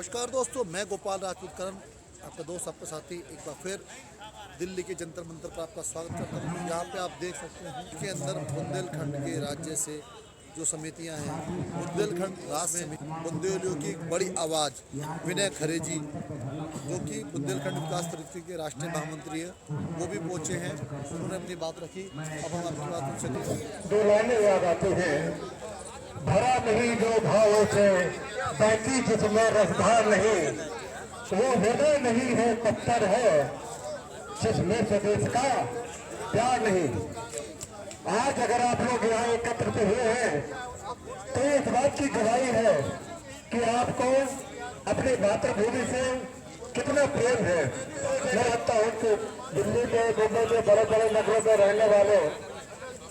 नमस्कार दोस्तों, मैं गोपाल राजपूत करण, आपका दोस्त, आपका साथी, एक बार फिर दिल्ली के जंतर मंतर पर आपका स्वागत करता हूँ। यहाँ पे आप देख सकते हैं कि अंदर बुंदेलखंड के राज्य से जो समितियाँ हैं, बुंदेलखंड राज्य समिति, बुंदेलियों की बड़ी आवाज़ विनय खरे जी, जो कि बुंदेलखंड विकास समिति के राष्ट्रीय महामंत्री है, वो भी पहुँचे हैं। उन्होंने अपनी बात रखी। अब हम आपकी बात सुन। दो लाइनें याद आती हैं, भरा नहीं जो भावों से बैठी जिसमें रसधार नहीं, वो हृदय नहीं है पत्थर है जिसमें स्वदेश का प्यार नहीं। आज अगर आप लोग यहाँ एकत्रित हुए हैं तो इस बात की गवाही है कि आपको अपनी मातृभूमि से कितना प्रेम है। मैं लगता हूँ कि दिल्ली में, मुंबई में, बड़े बड़े नगरों में रहने वाले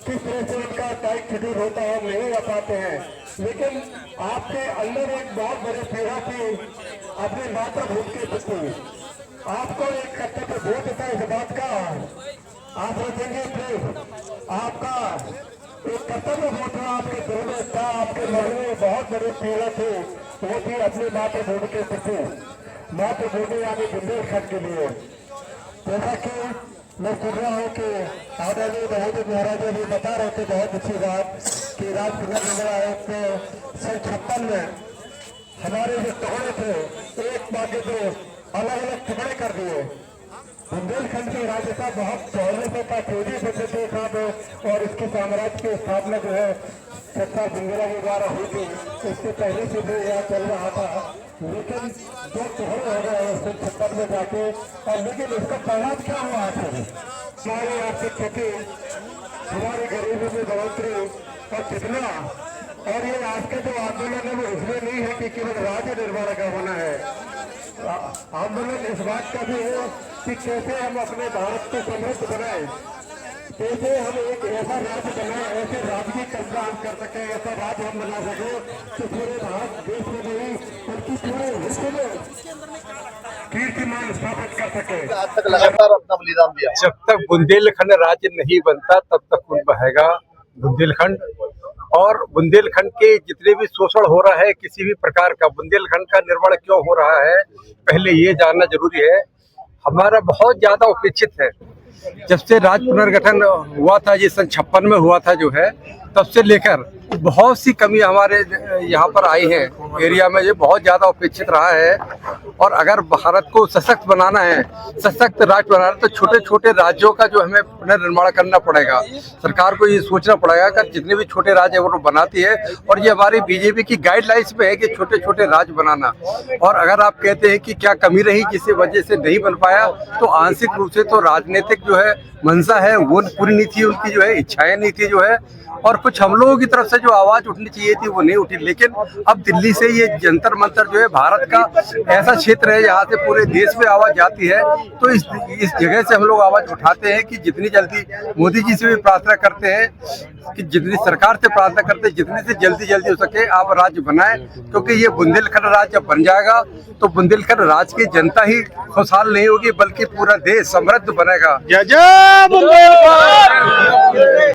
किस तरह से उनका टाइट शेड्यूल होता है, हम नहीं रह पाते हैं, लेकिन आपके अंदर एक बहुत बड़ी पीड़ा थी अपनी मातृभूमि के प्रति। आपको एक कर्तव्य बोध था इस बात का, आप सोचेंगे प्लीज, आपका एक कर्तव्य बोध था, आपके दिल में था, आपके मन में बहुत बड़ी पीड़ा थी, वो थी अपनी मातृभूमि के प्रति, मातृभूमि यानी बुंदेलखंड के लिए। जैसा कि मैं सुन रहा हूँ कि आदरणीय महोदय महाराज भी बता रहे थे बहुत अच्छी बात कि राज पुनर्निर्माण आयोग के 56 में हमारे जो टुकड़े थे, एक बाकी दो अलग अलग टुकड़े कर दिए। बुंदेलखंड की राज्यता बहुत पहले से था, चौधरी बचे थे साहब, और इसके साम्राज्य की स्थापना जो है सत्ता जिंगरा के द्वारा हुई थी, इससे पहले से भी यह चल रहा था, लेकिन जो टुकड़े हो गए 56 में जाके। और लेकिन इसका परिणाम क्या हुआ आखिर? हमारी आर्थिक क्षति, हमारी गरीबी में बढ़ोतरी और कितना, और ये आज का जो आंदोलन है वो इसलिए नहीं है कि केवल राज्य निर्माण का होना है। आंदोलन इस बात का भी है कि कैसे हम अपने भारत को समृद्ध बनाए, कैसे हम एक ऐसा राज्य बनाए, ऐसे राज्य की कल्पना हम कर सके, ऐसा राज्य हम बना सके कि पूरे भारत देश में नहीं बल्कि पूरे विश्व में कीर्तिमान स्थापित कर सके। आज तक लगातार अपना बलिदान दिया। जब तक बुंदेलखंड राज्य नहीं बनता तब तक खून बहेगा बुंदेलखंड। और बुंदेलखंड के जितने भी शोषण हो रहा है किसी भी प्रकार का, बुंदेलखंड का निर्माण क्यों हो रहा है पहले ये जानना जरूरी है। हमारा बहुत ज्यादा उपेक्षित है। जब से राज्य पुनर्गठन हुआ था, ये सन 56 में हुआ था जो है, तब से लेकर बहुत सी कमी हमारे यहाँ पर आई है एरिया में, ये बहुत ज़्यादा उपेक्षित रहा है। और अगर भारत को सशक्त बनाना है, सशक्त राज्य बनाना है, तो छोटे छोटे राज्यों का जो हमें पुनर्निर्माण करना पड़ेगा। सरकार को ये सोचना पड़ेगा कि जितने भी छोटे राज्य वो बनाती है, और ये हमारी बीजेपी की गाइडलाइंस में है कि छोटे छोटे राज्य बनाना। और अगर आप कहते हैं कि क्या कमी रही जिसकी वजह से नहीं बन पाया, तो आंशिक रूप से तो राजनीतिक जो है मंशा है वो पूरी नहीं थी, उनकी जो है इच्छाएं नहीं थी जो है, और कुछ हम लोगों की तरफ से जो आवाज उठनी चाहिए थी वो नहीं उठी। लेकिन अब दिल्ली से ये जंतर मंतर जो है भारत का ऐसा क्षेत्र है जहाँ से पूरे देश में आवाज जाती है, तो इस जगह से हम लोग आवाज उठाते हैं कि जितनी जल्दी मोदी जी से भी प्रार्थना करते हैं कि जितनी सरकार से प्रार्थना करते हैं जितनी से जल्दी हो सके आप राज्य बनाएं, क्योंकि ये बुंदेलखंड राज्य बन जाएगा तो बुंदेलखंड राज्य की जनता ही खुशहाल नहीं होगी बल्कि पूरा देश समृद्ध बनेगा। जय जय बुंदेलखंड।